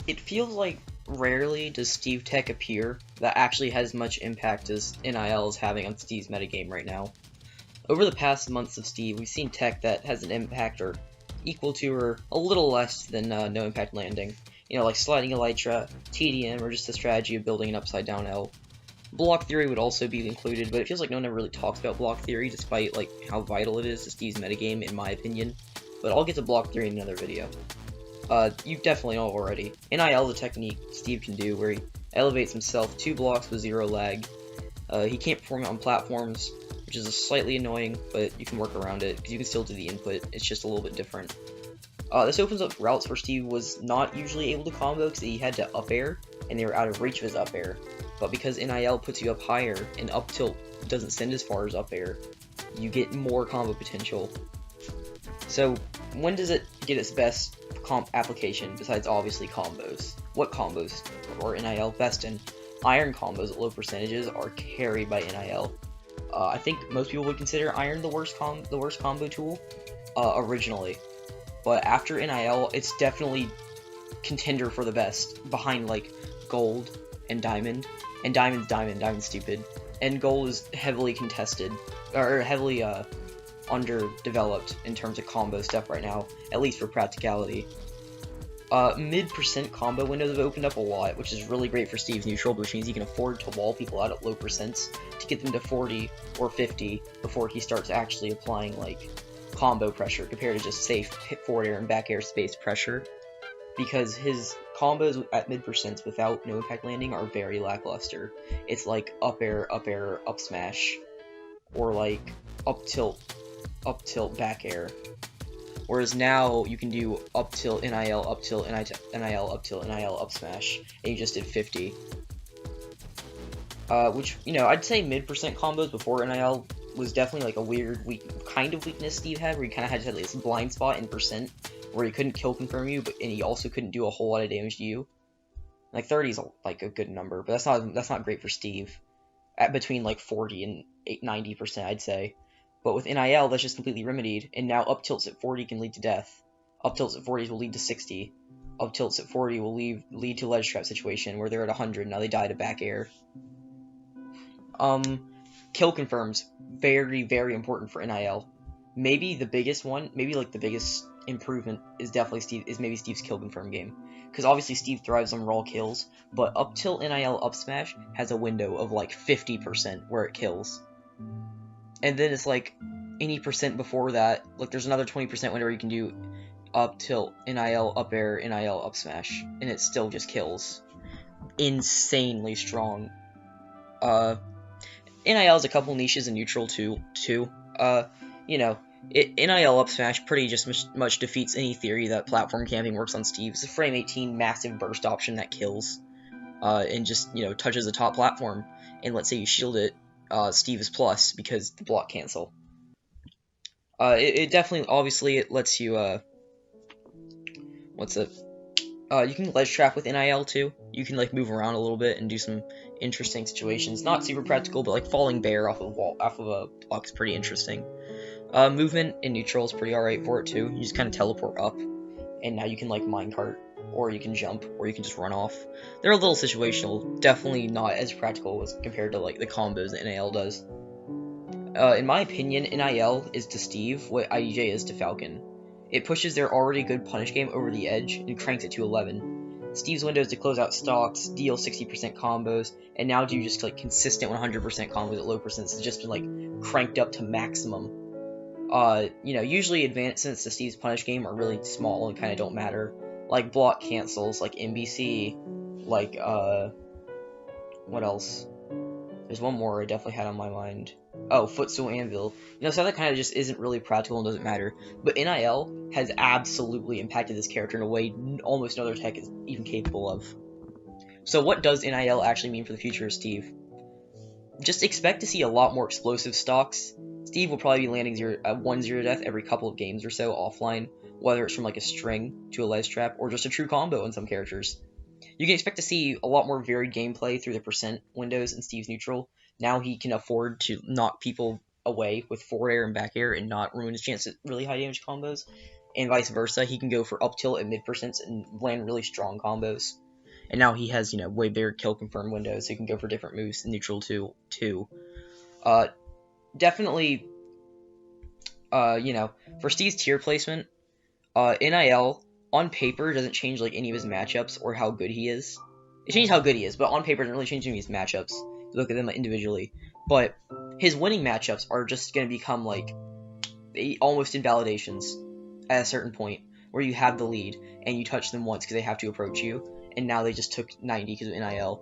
It feels like rarely does Steve tech appear that actually has much impact as NIL is having on Steve's metagame right now. Over the past months of Steve, we've seen tech that has an impact or equal to or a little less than no impact landing. You know, like sliding elytra, TDM, or just the strategy of building an upside down L. Block theory would also be included, but it feels like no one ever really talks about block theory, despite like how vital it is to Steve's metagame, in my opinion. But I'll get to block theory in another video. You definitely know already. NIL is a technique Steve can do where he elevates himself 2 blocks with 0 lag. He can't perform it on platforms, which is slightly annoying, but you can work around it, because you can still do the input, it's just a little bit different. This opens up routes where Steve was not usually able to combo, because he had to up air, and they were out of reach of his up air. But because NIL puts you up higher, and up tilt doesn't send as far as up air, you get more combo potential. So, when does it get its best comp application, besides obviously combos? What combos are NIL best in? Iron combos at low percentages are carried by NIL. I think most people would consider Iron the worst combo tool originally, but after NIL, it's definitely contender for the best, behind like Gold and Diamond. And Diamond's stupid, and Gold is heavily contested, or heavily underdeveloped in terms of combo stuff right now, at least for practicality. Mid-percent combo windows have opened up a lot, which is really great for Steve's neutral, which means he can afford to wall people out at low percents to get them to 40 or 50 before he starts actually applying like combo pressure compared to just safe forward air and back air space pressure, because his combos at mid-percents without no impact landing are very lackluster. It's like up air, up smash, or like up tilt, back air. Whereas now you can do up tilt, NIL, up tilt, NIL, up tilt, NIL, up smash, and you just did 50. Which, you know, I'd say mid-percent combos before NIL was definitely like a weird kind of weakness Steve had, where he kind of had to have this blind spot in percent, where he couldn't kill confirm you, and he also couldn't do a whole lot of damage to you. Like 30 is like a good number, but that's not great for Steve. At between like 40 and 90%, I'd say. But with NIL, that's just completely remedied, and now up tilts at 40 can lead to death. Up tilts at 40 will lead to 60. Up tilts at 40 will lead to ledge trap situation where they're at 100, now they die to back air. Kill confirms, very, very important for NIL. Maybe the biggest one, maybe like the biggest improvement is definitely maybe Steve's kill confirm game. Because obviously Steve thrives on raw kills, but up tilt NIL up smash has a window of like 50% where it kills. And then it's like any percent before that, like there's another 20% window where you can do up tilt, NIL up air, NIL up smash, and it still just kills. Insanely strong. NIL has a couple niches in neutral too. You know, NIL up smash pretty just much defeats any theory that platform camping works on Steve. It's a frame 18 massive burst option that kills, and just, you know, touches the top platform. And let's say you shield it, Steve is plus because the block cancel. It definitely, obviously, it lets you, you can ledge trap with NIL too. You can like move around a little bit and do some interesting situations. Not super practical, but like falling bear off of a block is pretty interesting. Movement in neutral is pretty alright for it too. You just kind of teleport up, and now you can like minecart, or you can jump, or you can just run off. They're a little situational, definitely not as practical as compared to like the combos that NIL does. In my opinion, NIL is to Steve what IDJ is to Falcon. It pushes their already good punish game over the edge and cranks it to 11. Steve's windows to close out stocks, deal 60% combos, and now do just like consistent 100% combos at low percents has just been like cranked up to maximum. You know, usually advancements to Steve's punish game are really small and kind of don't matter. Like block cancels, like NBC, like, what else? There's one more I definitely had on my mind. Oh, Footstool Anvil. You know, so that kind of just isn't really practical and doesn't matter. But NIL has absolutely impacted this character in a way almost no other tech is even capable of. So what does NIL actually mean for the future of Steve? Just expect to see a lot more explosive stocks. Steve will probably be landing 1-0 death every couple of games or so offline, whether it's from like a string to a ledge trap or just a true combo in some characters. You can expect to see a lot more varied gameplay through the percent windows in Steve's neutral. Now he can afford to knock people away with forward air and back air and not ruin his chance at really high damage combos. and vice versa. He can go for up tilt and mid percents and land really strong combos. And now he has, way bigger kill confirm windows, so he can go for different moves in neutral too. Definitely, for Steve's tier placement, NIL on paper doesn't change like any of his matchups or how good he is. It changes how good he is, but on paper it doesn't really change any of his matchups. You look at them individually, but his winning matchups are just going to become like almost invalidations at a certain point where you have the lead and you touch them once because they have to approach you, and now they just took 90 because of NIL.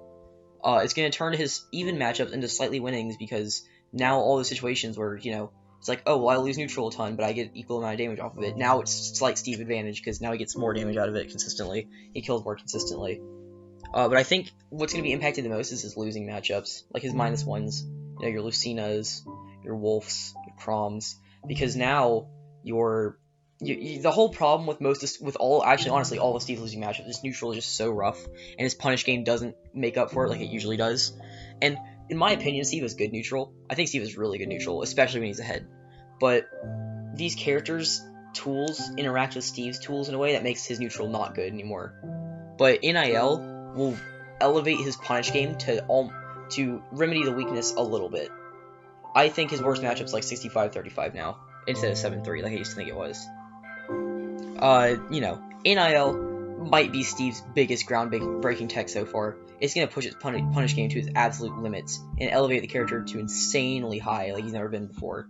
It's going to turn his even matchups into slightly winnings because now all the situations where, it's like, oh, well, I lose neutral a ton, but I get equal amount of damage off of it. Now it's slight Steve advantage because now he gets more damage out of it consistently. He kills more consistently. But I think what's going to be impacted the most is his losing matchups, like his -1s, your Lucinas, your Wolfs, your Chroms, because now the whole problem with honestly all of Steve's losing matchups is neutral is just so rough, and his punish game doesn't make up for it like it usually does. And in my opinion, Steve is good neutral. I think Steve is really good neutral, especially when he's ahead. But these characters' tools interact with Steve's tools in a way that makes his neutral not good anymore. But NIL will elevate his punish game to remedy the weakness a little bit. I think his worst matchup's like 65-35 now, instead of 7-3 like I used to think it was. NIL might be Steve's biggest ground-breaking tech so far. It's going to push its punish game to its absolute limits and elevate the character to insanely high like he's never been before.